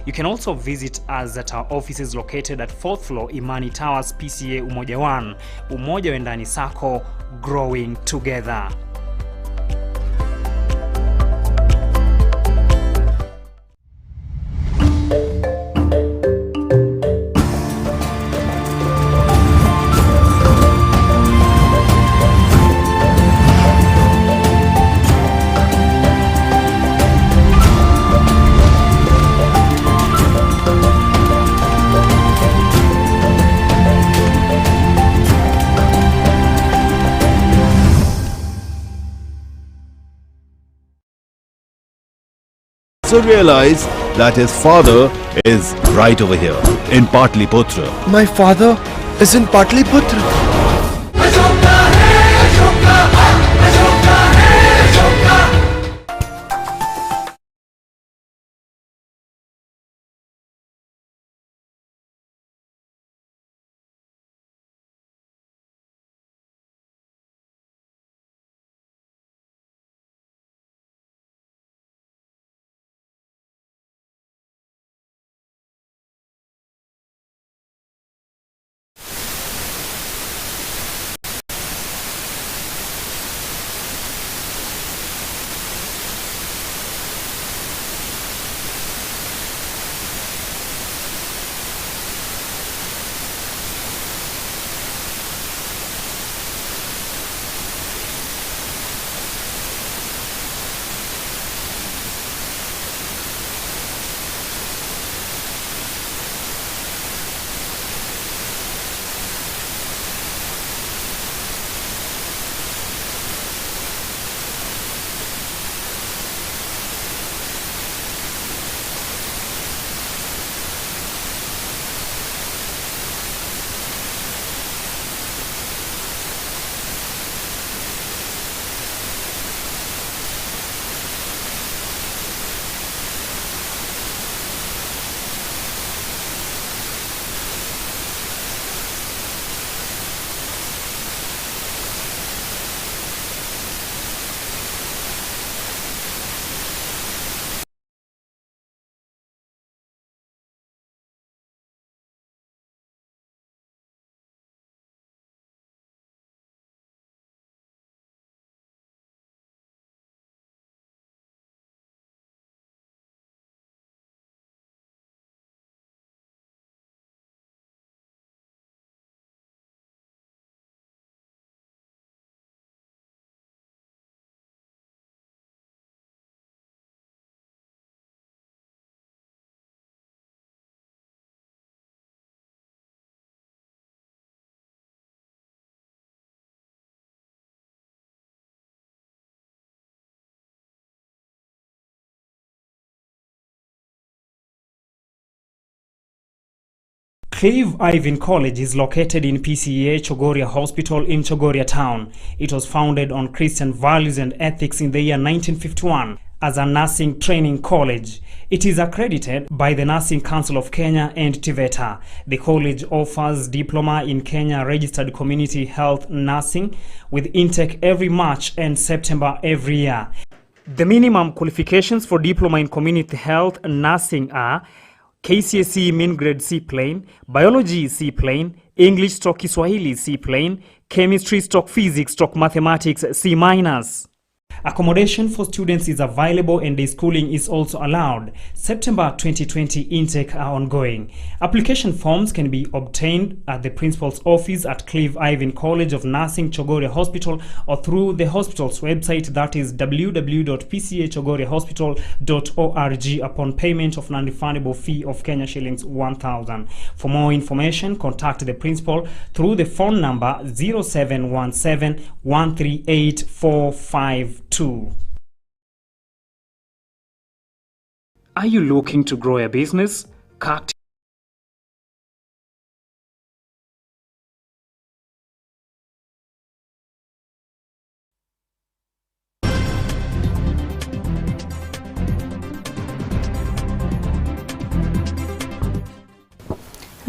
You can also visit us at our offices located at 4th floor Imani Towers, PCA Umoja 1. Umoja Wendani Sacco, growing together. So realize that his father is right over here in Patliputra. My father is in Patliputra. Clive Ivan College is located in PCA Chogoria Hospital in Chogoria town. It was founded on Christian values and ethics in the year 1951 as a nursing training college. It is accredited by the Nursing Council of Kenya and TVETA. The college offers diploma in Kenya registered community health nursing with intake every March and September every year. The minimum qualifications for diploma in community health nursing are KCSE Mean Grade C Plain, Biology C Plain, English / Kiswahili C Plain, Chemistry / Physics / Mathematics C minus. Accommodation for students is available and day schooling is also allowed. September 2020 intake are ongoing. Application forms can be obtained at the principal's office at Clive Ivan College of Nursing, Chogoria Hospital, or through the hospital's website, that is www.pcachogoriahospital.org, upon payment of non-refundable fee of Kenya shillings 1,000. For more information, contact the principal through the phone number 0717 138 452. Are you looking to grow a business? Cut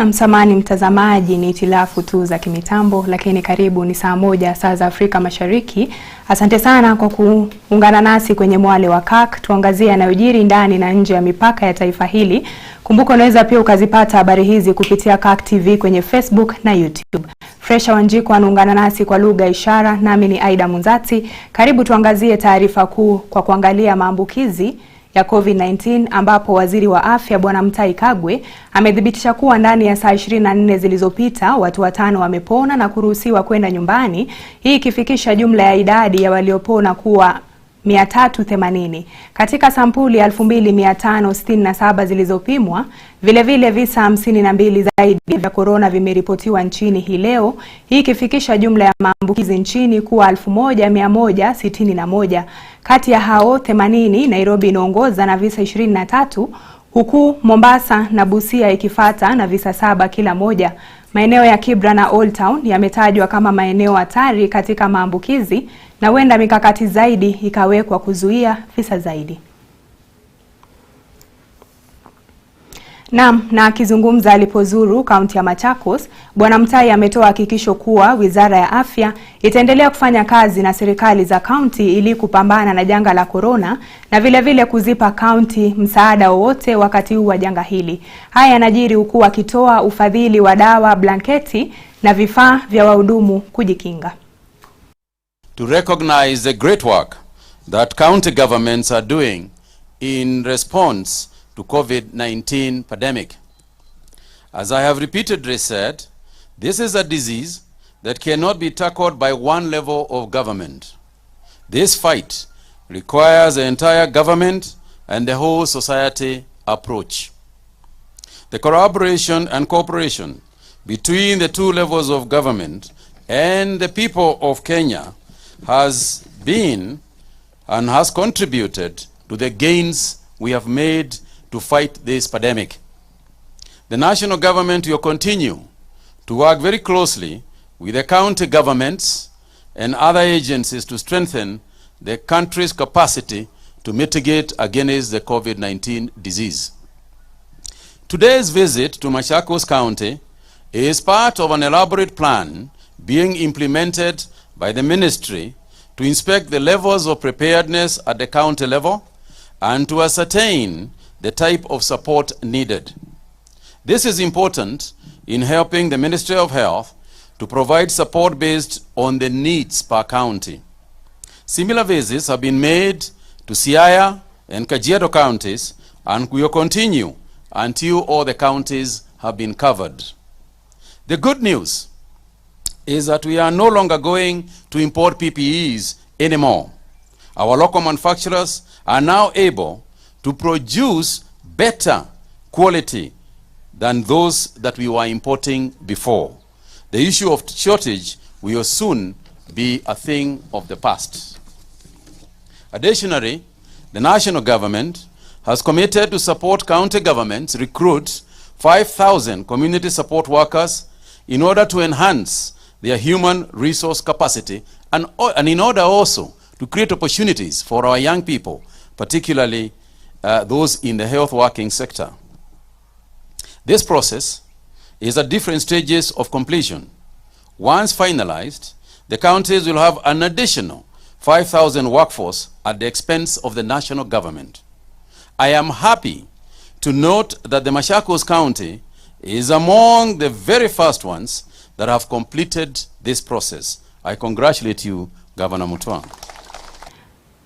Na msamani mtazamaji, ni itilafu tu za kimitambo, lakini karibu ni saa 1 saa za Afrika Mashariki. Asante sana kwa kuungana nasi kwenye Mwale wa Kirk. Tuangazie yanayojiri ndani na nje ya mipaka ya taifa hili. Kumbuka unaweza pia ukazipata habari hizi kupitia Kirk TV kwenye Facebook na YouTube. Fresha Wanjiko anaungana nasi kwa lugha ishara, nami ni Aida Munzati. Karibu tuangazie taarifa kuu kwa kuangalia maambukizi ya COVID-19 ambapo waziri wa afya Bwana Mutahi Kagwe amedhibitisha kuwa ndani ya saa 24 zilizopita watu 5 wamepona na kuruhusiwa kwenda nyumbani, hii ikifikisha jumla ya idadi ya waliopona kuwa 380. Katika sampuli 2567 zilizopimwa, vile visa 52 zaidi vya corona vimeripotiwa nchini hii leo, hii ikifikisha jumla ya maambukizi nchini kuwa 1161. Kati ya hao 80 Nairobi inaongoza na visa 23, huku Mombasa na Busia ikifuata na visa 7 kila moja. Maeneo ya Kibra na Old Town yametajwa kama maeneo hatari katika maambukizi na huenda mikakati zaidi ikawekwa kuzuia visa zaidi. Na akizungumza alipozuru kaunti ya Machakos, Bwana Mutahi ametoa hakikisho kuwa Wizara ya Afya itaendelea kufanya kazi na serikali za kaunti ili kupambana na janga la corona na vile kuzipa kaunti msaada wowote wakati huu wa janga hili. Haya yanajiri huku akitoa ufadhili wa dawa, blanketi na vifaa vya wahudumu kujikinga. To recognize the great work that county governments are doing in response to COVID-19 pandemic. As I have repeatedly said, this is a disease that cannot be tackled by one level of government. This fight requires the entire government and the whole society approach. The collaboration and cooperation between the two levels of government and the people of Kenya has been and has contributed to the gains we have made to fight this pandemic. The national government will continue to work very closely with the county governments and other agencies to strengthen the country's capacity to mitigate against the COVID-19 disease. Today's visit to Machakos County is part of an elaborate plan being implemented by the ministry to inspect the levels of preparedness at the county level and to ascertain the type of support needed. This is important in helping the Ministry of Health to provide support based on the needs per county. Similar visits have been made to Siaya and Kajiado counties and will continue until all the counties have been covered. The good news is that we are no longer going to import PPEs anymore. Our local manufacturers are now able to produce better quality than those that we were importing before. The issue of shortage will soon be a thing of the past. Additionally, the national government has committed to support county governments recruit 5,000 community support workers in order to enhance their human resource capacity and in order also to create opportunities for our young people, particularly those in the health working sector. This process is at different stages of completion. Once finalized, the counties will have an additional 5,000 workforce at the expense of the national government. I am happy to note that the Machakos County is among the very first ones that have completed this process. I congratulate you, Governor Mutua.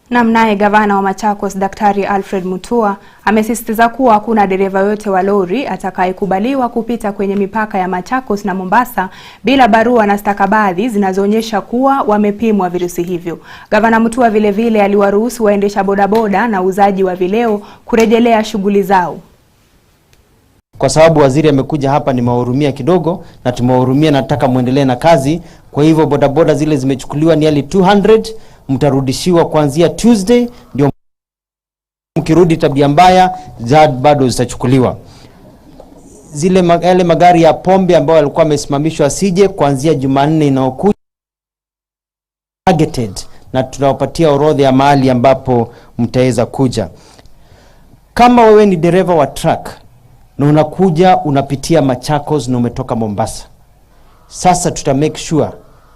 Naye gavana wa Machakos Daktari Alfred Mutua amesisitiza kuwa hakuna dereva yote wa lori atakayekubaliwa kupita kwenye mipaka ya Machakos na Mombasa bila barua na stakabadhi zinazoonyesha kuwa wamepimwa virusi hivyo. Gavana Mutua vile aliwaruhusu waendesha bodaboda na uzaji wa vileo kurejelea shughuli zao. Kwa sababu waziri amekuja hapa nimewahurumia kidogo na tumewahurumia, nataka muendelee na kazi. Kwa hivyo bodaboda zile zimechukuliwa ni 200, mtarudishiwa kuanzia Tuesday, ndio mkirudi tabia mbaya bado zitachukuliwa. Yale magari ya pombe ambayo yalikuwa yamesimamishwa asije kuanzia Jumanne inayokuja targeted, na tunawapatia orodha ya mahali ambapo mtaweza kuja. Kama wewe ni dereva wa truck na unakuja unapitia Machakos na umetoka Mombasa. Sasa tuta make sure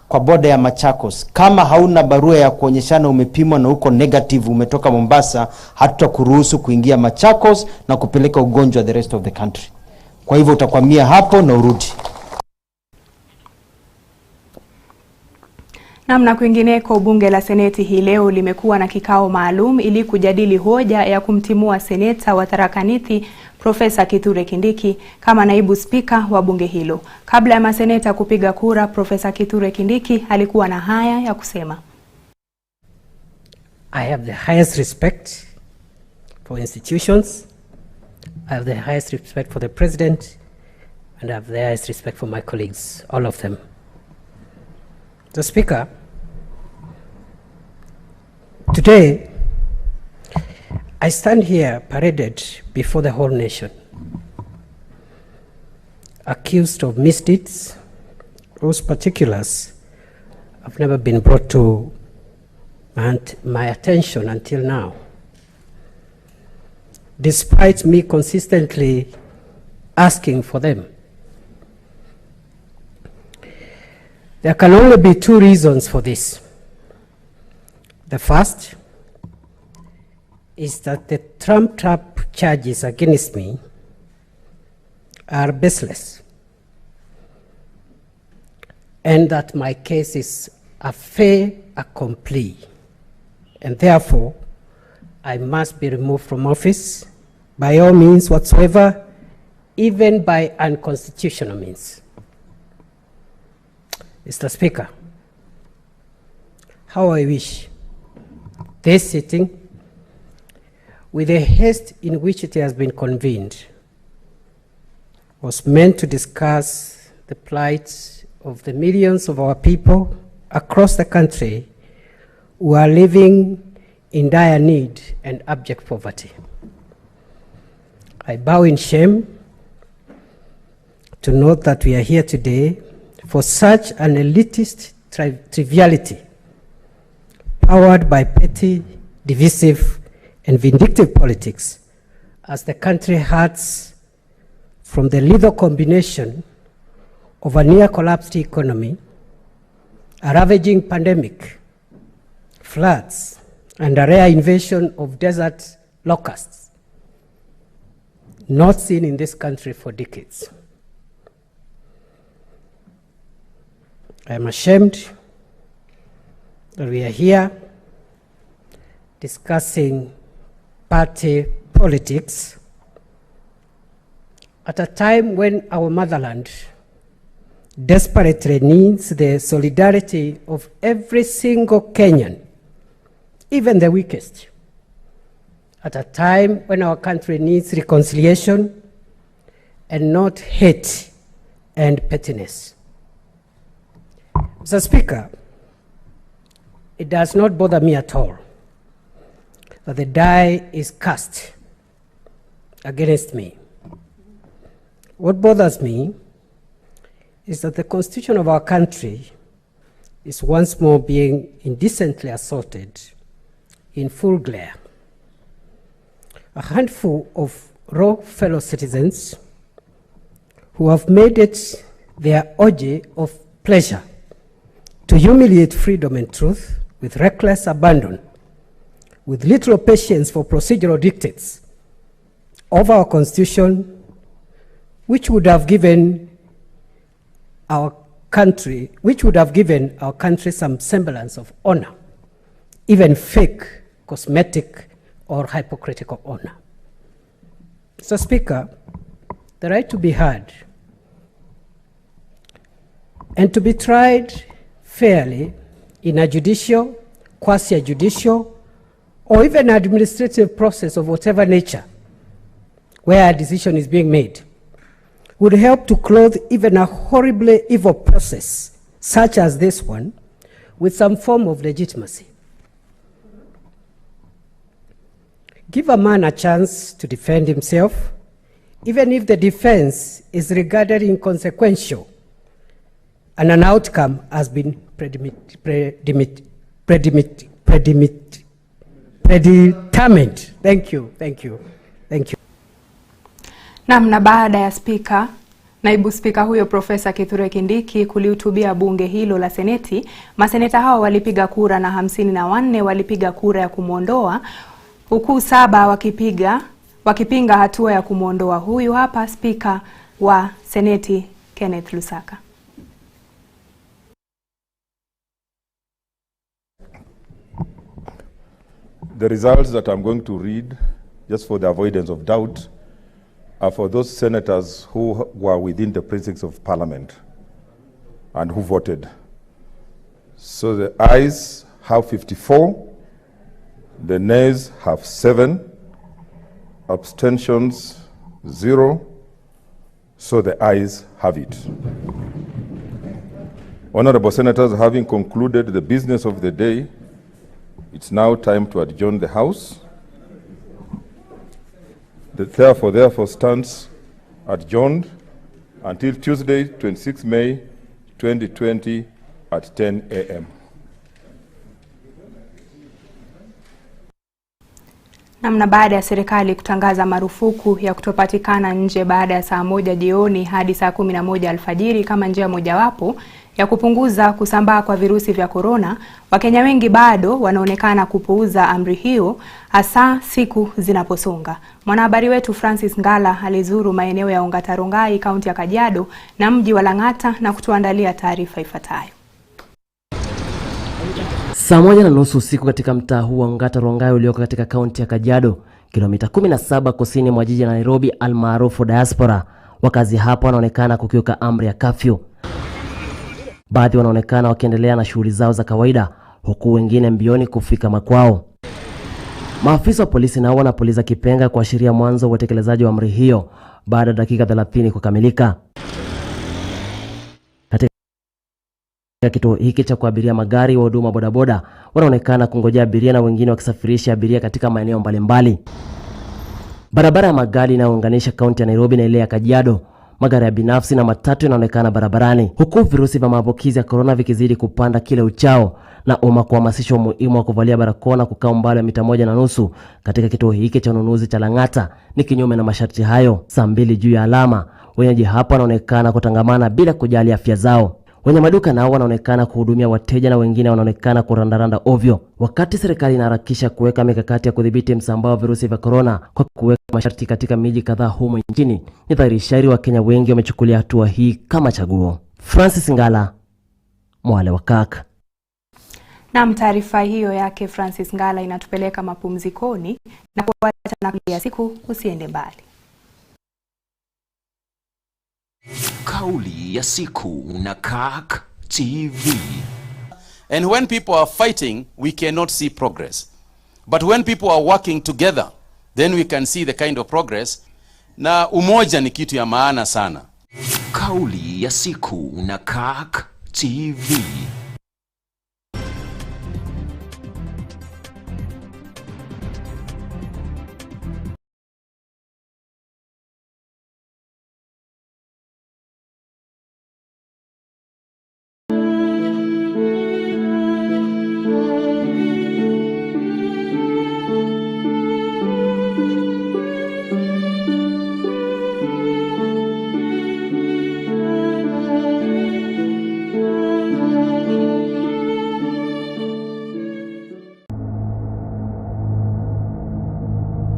kwa boda ya Machakos, kama hauna barua ya kuonyeshana umepimwa na uko negative umetoka Mombasa, hatutakuruhusu kuingia Machakos na kupeleka ugonjwa the rest of the country. Kwa hivyo utakwamia hapo na urudi. Namna kwingineko, bunge la Seneti hii leo limekuwa na kikao maalum ili kujadili hoja ya kumtimua seneta wa Tharaka Nithi Profesa Kithure Kindiki kama naibu spika wa bunge hilo. Kabla ya maseneta kupiga kura, Profesa Kithure Kindiki alikuwa na haya ya kusema. I have the highest respect for institutions. I have the highest respect for the president, and I have the highest respect for my colleagues, all of them. The Speaker, today I stand here paraded before the whole nation, accused of misdeeds whose particulars have never been brought to my attention until now, despite me consistently asking for them. There can only be two reasons for this. The first is that the trumped-up charges against me are baseless, and that my case is a fait accompli, and therefore I must be removed from office by all means whatsoever, even by unconstitutional means. Mr. Speaker, how I wish this sitting, with the haste in which it has been convened, was meant to discuss the plight of the millions of our people across the country who are living in dire need and abject poverty. I bow in shame to note that we are here today for such an elitist triviality, powered by petty, divisive, and vindictive politics, as the country hurts from the lethal combination of a near-collapsed economy, a ravaging pandemic, floods, and a rare invasion of desert locusts, not seen in this country for decades. I am ashamed that we are here discussing party politics at a time when our motherland desperately needs the solidarity of every single Kenyan, even the weakest. At a time when our country needs reconciliation and not hate and pettiness. Mr. Speaker, it does not bother me at all that the die is cast against me. What bothers me is that the constitution of our country is once more being indecently assaulted in full glare. A handful of raw fellow citizens who have made it their orgy of pleasure to humiliate freedom and truth with reckless abandon, with little patience for procedural dictates of our constitution, which would have given our country some semblance of honor, even fake, cosmetic, or hypocritical honor. Mr. Speaker, the right to be heard and to be tried fairly in a judicial, quasi-judicial, or even administrative process of whatever nature where a decision is being made would help to clothe even a horribly evil process such as this one with some form of legitimacy. Give a man a chance to defend himself, even if the defense is regarded inconsequential and an outcome has been predetermined. Thank you. Na baada ya naibu spika huyo Profesa Kithure Kindiki kulihutubia bunge hilo la Seneti, maseneta hao walipiga kura na 54 walipiga kura ya kumuondoa, huku 7 wakipinga hatua ya kumuondoa. Huyu hapa spika wa Seneti Kenneth Lusaka. The results that I'm going to read, just for the avoidance of doubt, are for those senators who were within the precincts of Parliament and who voted. So the ayes have 54, the nays have 7, abstentions 0, so the ayes have it. Honorable Senators, having concluded the business of the day, it's now time to adjourn the House. The therefore stands adjourned until Tuesday, 26 May 2020 at 10 a.m. Na baada ya serikali kutangaza marufuku ya kutopatikana nje baada ya saa 1 jioni hadi saa 11 alfajiri kama njia mojawapo ya kupunguza kusambaa kwa virusi vya korona, Wakenya wengi bado wanaonekana kupuuza amri hiyo, hasa siku zinaposonga. Mwanahabari wetu Francis Ngala alizuru maeneo ya Ongata Rongai, kaunti ya Kajiado na mji wa Lang'ata na kutuandalia taarifa ifuatayo. Saa 1:30 usiku katika mtaa huu wa Ongata Rongai ulioko katika kaunti ya Kajiado, kilomita 17 kusini mwa jiji la Nairobi almaarufu Diaspora, wakazi hapa wanaonekana kukiuka amri ya kafyu. Baadhi wanaonekana wakiendelea na shughuli zao za kawaida, huku wengine mbioni kufika makwao. Maafisa wa polisi nao wanapuliza kipenga kuashiria mwanzo wa utekelezaji wa amri hiyo baada ya dakika 30 kukamilika. Katika kituo hiki cha kuabiria magari, wa huduma bodaboda wanaonekana kungojea abiria na wengine wakisafirisha abiria katika maeneo mbalimbali. Barabara ya magari inayounganisha kaunti ya Nairobi na ile ya Kajiado, magari ya binafsi na matatu yanaonekana barabarani, huku virusi vya maambukizi ya corona vikizidi kupanda kila uchao na umma kuhamasishwa umuhimu wa kuvalia barakoa na kukaa umbali wa mita 1.5 katika kituo hiki cha ununuzi cha Lang'ata. Ni kinyume na masharti hayo. Saa 2 juu ya alama, wenyeji hapa wanaonekana kutangamana bila kujali afya zao. Wenye maduka nao wanaonekana kuhudumia wateja na wengine wanaonekana kurandaranda ovyo. Wakati serikali inaharakisha kuweka mikakati ya kudhibiti msambao wa virusi vya corona kwa kuweka masharti katika miji kadhaa humu nchini, ni dhahiri shahiri Wakenya wengi wamechukulia hatua hii kama chaguo. Francis Ngala, Mwale wa Kirk. Na taarifa hiyo yake Francis Ngala inatupeleka mapumzikoni na kuacha na ya siku. Usiende mbali. Kauli ya siku na Kirk TV. And when people are fighting, we cannot see progress. But when people are working together, then we can see the kind of progress. Na umoja ni kitu ya maana sana. Kauli ya siku na Kirk TV.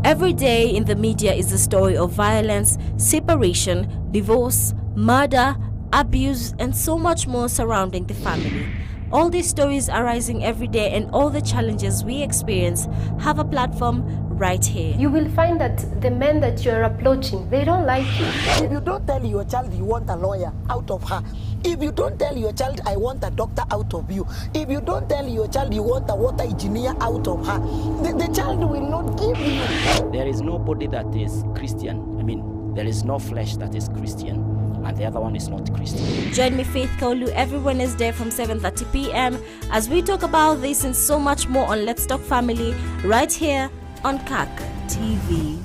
Every day in the media is a story of violence, separation, divorce, murder, abuse, and so much more surrounding the family. All these stories are rising every day, and all the challenges we experience have a platform right here. You will find that the men that you are approaching, they don't like you. If you don't tell your child you want a lawyer out of her, if you don't tell your child I want a doctor out of you, if you don't tell your child you want a water engineer out of her, the child will not give you. There is nobody that is Christian. I mean, there is no flesh that is Christian, and the other one is not Christian. Join me, Faith Kaulu, every Wednesday from 7:30 p.m. as we talk about this and so much more on Let's Talk Family right here on Kirk TV.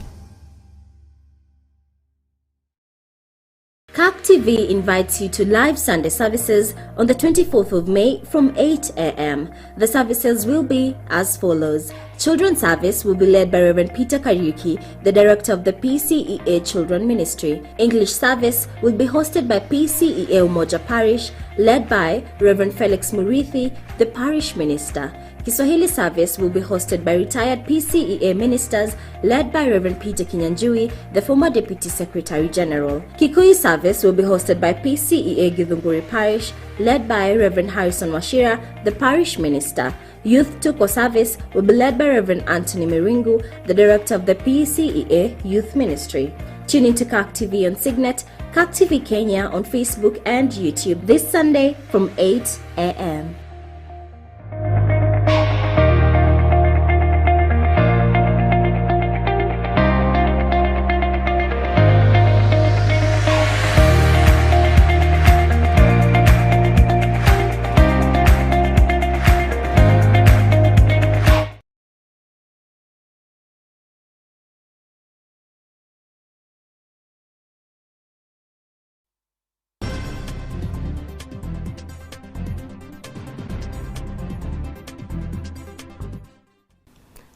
CAC TV invites you to live Sunday services on the 24th of May from 8 a.m. The services will be as follows. Children's service will be led by Reverend Peter Kariuki, the director of the PCEA Children Ministry. English service will be hosted by PCEA Umoja Parish, led by Reverend Felix Murithi, the parish minister. Kiswahili service will be hosted by retired PCEA ministers, led by Reverend Peter Kinyanjui, the former Deputy Secretary General. Kikuyu service will be hosted by PCEA Githunguri Parish, led by Reverend Harrison Washira, the parish minister. Youth Tuko service will be led by Reverend Anthony Meringu, the director of the PCEA Youth Ministry. Tune into CAC TV on Signet, CAC TV Kenya on Facebook and YouTube this Sunday from 8 a.m.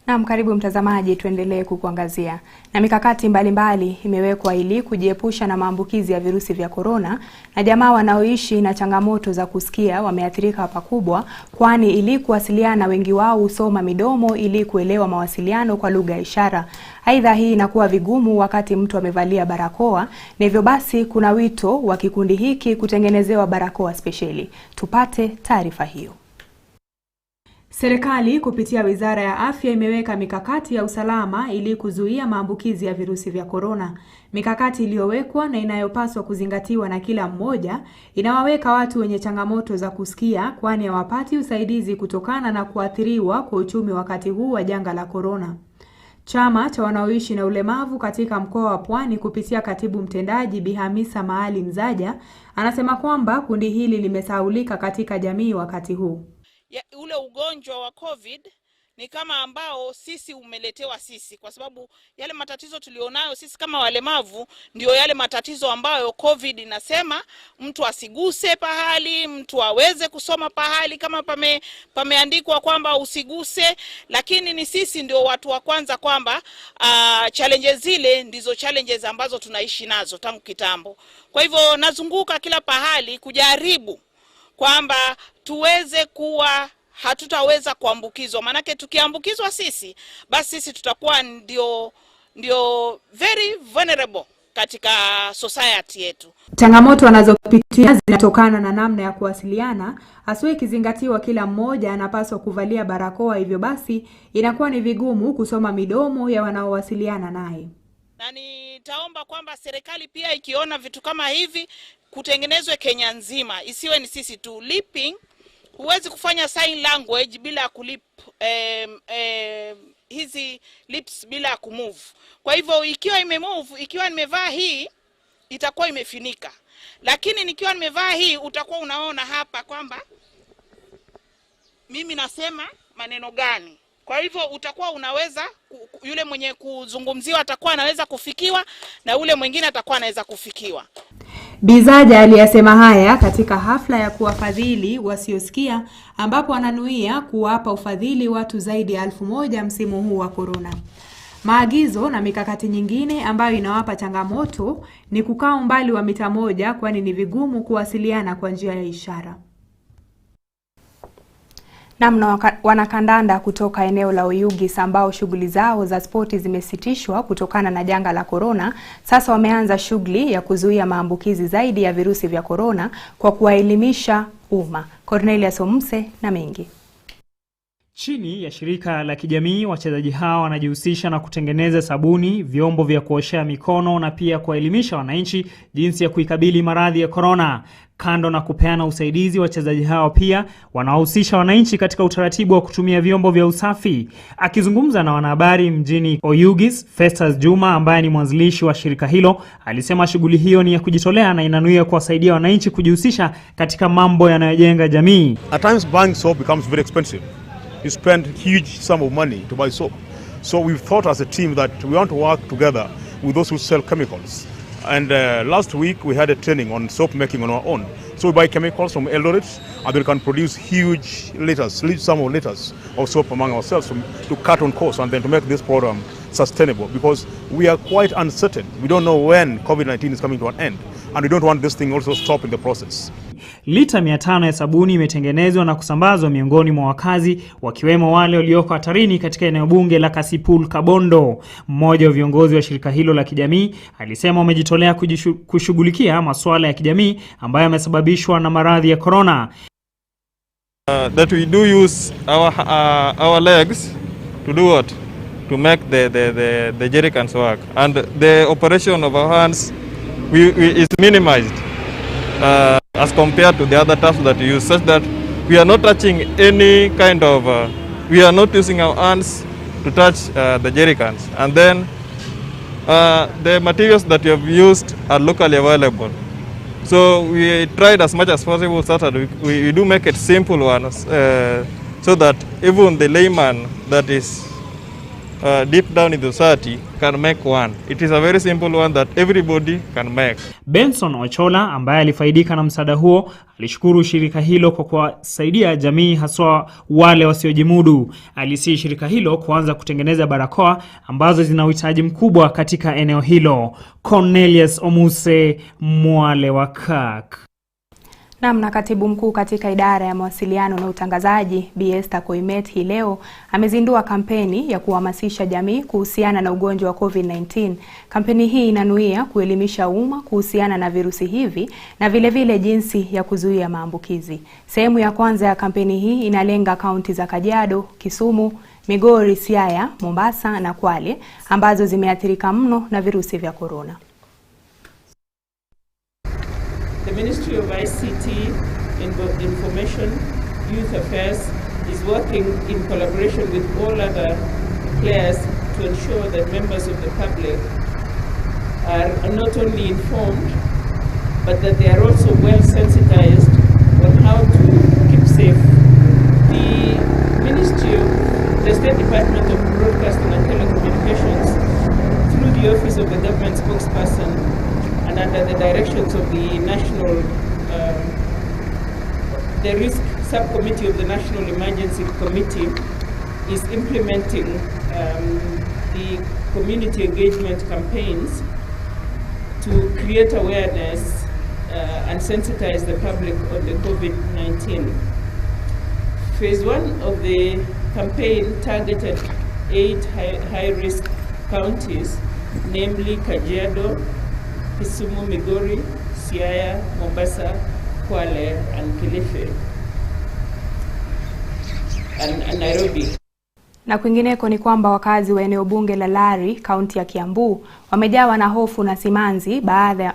Naam, karibu mtazamaji, tuendelee kukuangazia. Na mikakati mbalimbali imewekwa ili kujiepusha na maambukizi ya virusi vya corona, na jamaa wanaoishi na changamoto za kusikia wameathirika pakubwa, kwani ili kuwasiliana wengi wao husoma midomo ili kuelewa mawasiliano kwa lugha ya ishara. Aidha, hii inakuwa vigumu wakati mtu amevalia barakoa, na hivyo basi kuna wito wa kikundi hiki kutengenezewa barakoa spesheli. Tupate taarifa hiyo. Serikali kupitia Wizara ya Afya imeweka mikakati ya usalama ili kuzuia maambukizi ya virusi vya corona. Mikakati iliyowekwa na inayopaswa kuzingatiwa na kila mmoja inawaweka watu wenye changamoto za kusikia, kwani hawapati usaidizi kutokana na kuathiriwa kwa uchumi wakati huu wa janga la corona. Chama cha wanaoishi na ulemavu katika mkoa wa Pwani kupitia katibu mtendaji Bi Hamisa Maali Mzaja anasema kwamba kundi hili limesahaulika katika jamii wakati huu. Ule ugonjwa wa COVID ni kama ambao sisi umeletewa sisi, kwa sababu yale matatizo tulionayo sisi kama walemavu ndio yale matatizo ambayo COVID inasema mtu asiguse pahali, mtu aweze kusoma pahali kama pameandikwa kwamba usiguse, lakini ni sisi ndio watu wa kwanza kwamba challenges zile ndizo challenges ambazo tunaishi nazo tangu kitambo. Kwa hivyo nazunguka kila pahali kujaribu kwamba tuweze kuwa hatutaweza kuambukizwa, manake tukiambukizwa sisi basi sisi tutakuwa ndio very vulnerable katika society yetu. Changamoto wanazopitia zinatokana na namna ya kuwasiliana, hasa ikizingatiwa kila mmoja anapaswa kuvalia barakoa, hivyo basi inakuwa ni vigumu kusoma midomo ya wanaowasiliana naye. Na nitaomba kwamba serikali pia ikiona vitu kama hivi kutengenezwe Kenya nzima, isiwe ni sisi tu. Lipping, huwezi kufanya sign language bila kulip hizi lips bila kumove. Kwa hivyo ikiwa imemove, ikiwa nimevaa hii itakuwa imefinika, lakini nikiwa nimevaa hii utakuwa unaona hapa kwamba mimi nasema maneno gani. Kwa hivyo utakuwa unaweza, yule mwenye kuzungumziwa atakuwa anaweza kufikiwa na ule mwingine atakuwa anaweza kufikiwa. Bizaja aliyasema haya katika hafla ya kuwafadhili wasiosikia, ambapo ananuia kuwapa ufadhili watu zaidi ya 1000 msimu huu wa corona. Maagizo na mikakati nyingine ambayo inawapa changamoto ni kukaa umbali wa mita 1, kwani ni vigumu kuwasiliana kwa njia ya ishara. Namna wanakandanda kutoka eneo la Oyugis ambao shughuli zao za spoti zimesitishwa kutokana na janga la corona, sasa wameanza shughuli ya kuzuia maambukizi zaidi ya virusi vya corona kwa kuwaelimisha umma. Cornelius Omse na mengi. Chini ya shirika la kijamii, wachezaji hao wanajihusisha na kutengeneza sabuni, vyombo vya kuoshea mikono na pia kuwaelimisha wananchi jinsi ya kuikabili maradhi ya corona. Kando na kupeana usaidizi, wachezaji hao pia wanahusisha wananchi katika utaratibu wa kutumia vyombo vya usafi. Akizungumza na wanahabari mjini Oyugis, Festus Juma ambaye ni mwanzilishi wa shirika hilo alisema shughuli hiyo ni ya kujitolea na inanuia kuwasaidia wananchi kujihusisha katika mambo yanayojenga jamii. At times buying soap becomes very expensive. You spend huge sum of money to buy soap. So we've thought as a team that we want to work together with those who sell chemicals And last week we had a training on soap making on our own. So we buy chemicals from Eldoret and we can produce huge liters, liters of soap among ourselves to cut on costs and then to make this program sustainable, because we are quite uncertain. We don't know when COVID-19 is coming to an end, and we don't want this thing also stop in the process. Lita 500 ya sabuni imetengenezwa na kusambazwa miongoni mwa wakazi, wakiwemo wale walioko hatarini katika eneo bunge la Kasipul Kabondo. Mmoja wa viongozi wa shirika hilo la kijamii alisema wamejitolea kushughulikia masuala ya kijamii ambayo yamesababishwa na maradhi ya corona. That we do use our legs to do what? To make the jerrycans work, and the operation of our hands is minimized as compared to the other tasks that we use, such that we are not touching any kind of, we are not using our hands to touch the jerrycans. And then the materials that we have used are locally available. So we tried as much as possible so that we do make it simple ones, so that even the layman that is deep down in the society can make one. It is a very simple one that everybody can make. Benson Ochola ambaye alifaidika na msaada huo alishukuru shirika hilo kwa kuwasaidia jamii haswa wale wasiojimudu. Alisihi shirika hilo kuanza kutengeneza barakoa ambazo zina uhitaji mkubwa katika eneo hilo. Cornelius Omuse, Mwale wa Kirk. Na katibu mkuu katika idara ya mawasiliano na utangazaji Bi Esther Koimet hii leo amezindua kampeni ya kuhamasisha jamii kuhusiana na ugonjwa wa COVID-19. Kampeni hii inanuia kuelimisha umma kuhusiana na virusi hivi na vile jinsi ya kuzuia maambukizi. Sehemu ya kwanza ya kampeni hii inalenga kaunti za Kajiado, Kisumu, Migori, Siaya, Mombasa na Kwale ambazo zimeathirika mno na virusi vya corona. The Ministry of ICT, Information, Youth Affairs is working in collaboration with all other players to ensure that members of the public are not only informed, but that they are also well sensitized on how to keep safe. The Ministry of the State Department of Broadcasting and Telecommunications, through the Office of the Government Spokesperson, and under the directions of the the Risk Subcommittee of the National Emergency Committee, is implementing the community engagement campaigns to create awareness and sensitize the public on the COVID-19. Phase 1 of the campaign targeted 8 high-risk counties, namely Kajiado, Kisumu, Migori, Siaya, Mombasa, Kwale, and Kilifi, and Nairobi. Na kwingineko ni kwamba wakazi wa eneo bunge la Lari, kaunti ya Kiambu, wamejawa na hofu na simanzi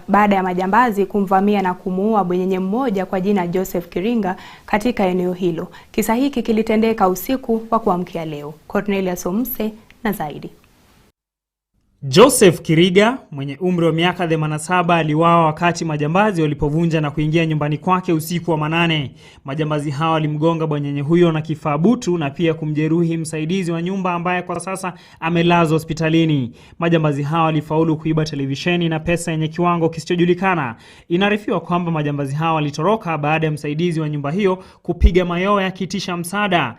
baada ya majambazi kumvamia na kumuua bwenyenye mmoja kwa jina Joseph Kiringa katika eneo hilo. Kisa hiki kilitendeka usiku wa kuamkia leo. Cornelius Omuse na zaidi. Joseph Kiriga mwenye umri wa miaka 87 aliuawa wakati majambazi walipovunja na kuingia nyumbani kwake usiku wa manane. Majambazi hao walimgonga bwanyenye huyo na kifaa butu na pia kumjeruhi msaidizi wa nyumba ambaye kwa sasa amelazwa hospitalini. Majambazi hao walifaulu kuiba televisheni na pesa yenye kiwango kisichojulikana. Inaarifiwa kwamba majambazi hao walitoroka baada ya msaidizi wa nyumba hiyo kupiga mayowe akiitisha msaada.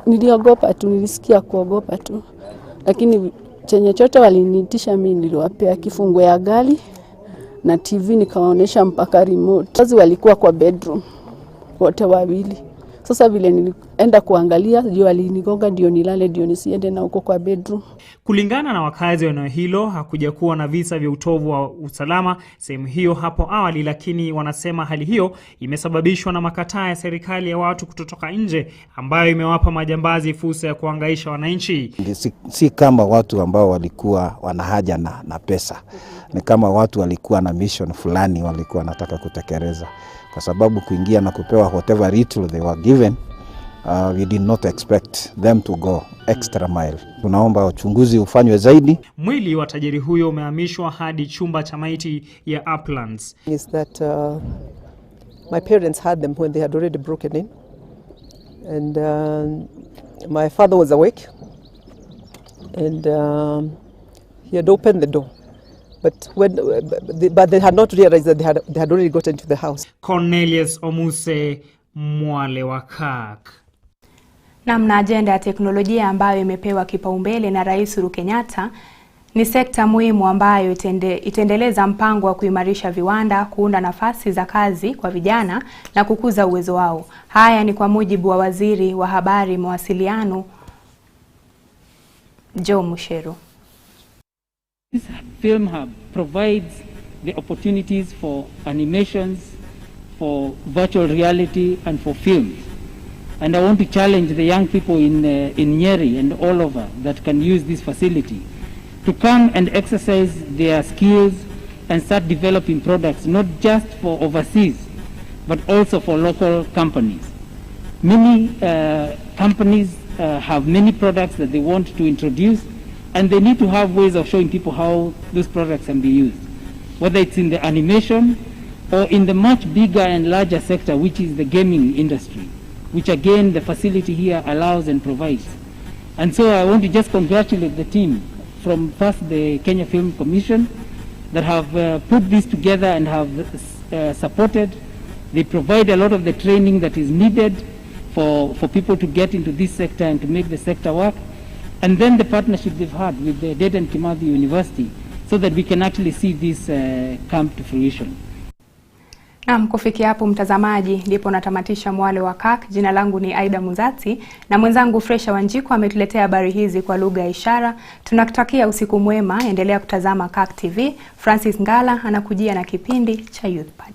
Niliogopa tu, nilisikia kuogopa tu. Lakini chenye chote waliniitisha mimi niliwapea kifungo ya gari na TV nikawaonesha mpaka remote. Wazi walikuwa kwa bedroom wote wawili. Sasa vile nilienda kuangalia ndio walinigonga ndio nilale ndio nisiende na huko kwa bedroom. Kulingana na wakazi wa eneo hilo hakuja kuwa na visa vya utovu wa usalama sehemu hiyo hapo awali, lakini wanasema hali hiyo imesababishwa na makataa ya serikali ya watu kutotoka nje ambayo imewapa majambazi fursa ya kuhangaisha wananchi. Si kama watu ambao walikuwa wana haja na pesa. Ni kama watu walikuwa na mission fulani walikuwa wanataka kutekeleza. Kwa sababu kuingia na kupewa whatever ritual they were given, we did not expect them to go extra mile. Tunaomba uchunguzi ufanywe zaidi. Mwili wa tajiri huyo umehamishwa hadi chumba cha maiti ya Uplands. Is that my parents had them when they had already broken in, and my father was awake, and he had opened the door, but they had not realized that they had already gotten to the house. Cornelius Omuse, Mwale Wa Kirk. Namna ajenda ya teknolojia ambayo imepewa kipaumbele na Rais Uhuru Kenyatta ni sekta muhimu ambayo itaendeleza mpango wa kuimarisha viwanda, kuunda nafasi za kazi kwa vijana na kukuza uwezo wao. Haya ni kwa mujibu wa Waziri wa Habari, Mawasiliano Joe Mucheru. This film hub provides the opportunities for animations, for virtual reality and for films. And I want to challenge the young people in Nyeri and all over that can use this facility to come and exercise their skills and start developing products, not just for overseas, but also for local companies. Many companies have many products that they want to introduce, and they need to have ways of showing people how those products can be used, whether it's in the animation or in the much bigger and larger sector, which is the gaming industry, which again the facility here allows and provides. And so I want to just congratulate the team from first the Kenya Film Commission that have put this together and have supported. They provide a lot of the training that is needed for people to get into this sector and to make the sector work. And then the partnership they've had with the Dedan Kimathi University so that we can actually see this come to fruition. Naam, kufikia hapo mtazamaji ndipo natamatisha Mwale wa Kirk. Jina langu ni Aida Muzati na mwenzangu Fresha Wanjiku ametuletea habari hizi kwa lugha ya ishara. Tunakutakia usiku mwema, endelea kutazama Kirk TV. Francis Ngala anakujia na kipindi cha Youth Pad.